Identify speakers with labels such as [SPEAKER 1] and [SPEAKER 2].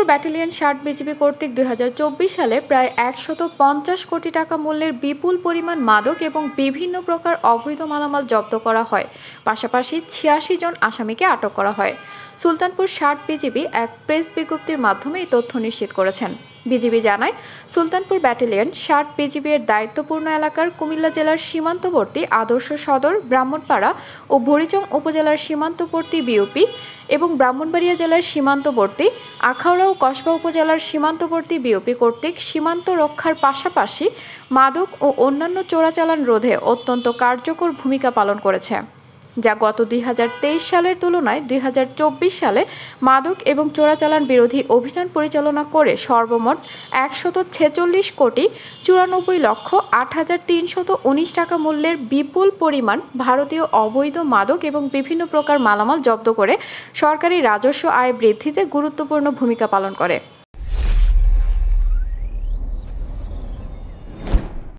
[SPEAKER 1] Battalion ৬০ BGB কর্তৃক ২০২৪ সালে প্রায় ১৫০ কোটি টাকা মূল্যের বিপুল পরিমাণ মাদক এবং বিভিন্ন প্রকার অবৈধ মালামাল জব্দ করা হয়। পাশাপাশি ৮৬ জন আসামিকে আটক করা হয়। সুলতানপুর ৬০ বিজিবি এক প্রেস বিজ্ঞপ্তির মাধ্যমে এই তথ্য নিশ্চিত করেছেন। বিজিবি জানায়, সুলতানপুর ব্যাটালিয়ন ৬০ বিজিবি এর দায়িত্বপূর্ণ এলাকার কুমিল্লা জেলার সীমান্তবর্তী আদর্শ সদর, ব্রাহ্মণপাড়া ও বুড়িচং উপজেলার সীমান্তবর্তী বিওপি এবং ব্রাহ্মণবাড়িয়া জেলার সীমান্তবর্তী আখাউড়া ও কসবা উপজেলার সীমান্তবর্তী বিওপি কর্তৃক সীমান্ত রক্ষার পাশাপাশি মাদক ও অন্যান্য চোরাচালান রোধে অত্যন্ত কার্যকর ভূমিকা পালন করেছে, যা গত ২০২৩ সালের তুলনায় ২০২৪ সালে মাদক এবং চোরাচালান বিরোধী অভিযান পরিচালনা করে সর্বমোট ১৪৬ কোটি ৯৪ লক্ষ ৮,৩১৯ টাকা মূল্যের বিপুল পরিমাণ ভারতীয় অবৈধ মাদক এবং বিভিন্ন প্রকার মালামাল জব্দ করে সরকারি রাজস্ব আয় বৃদ্ধিতে গুরুত্বপূর্ণ ভূমিকা পালন করে।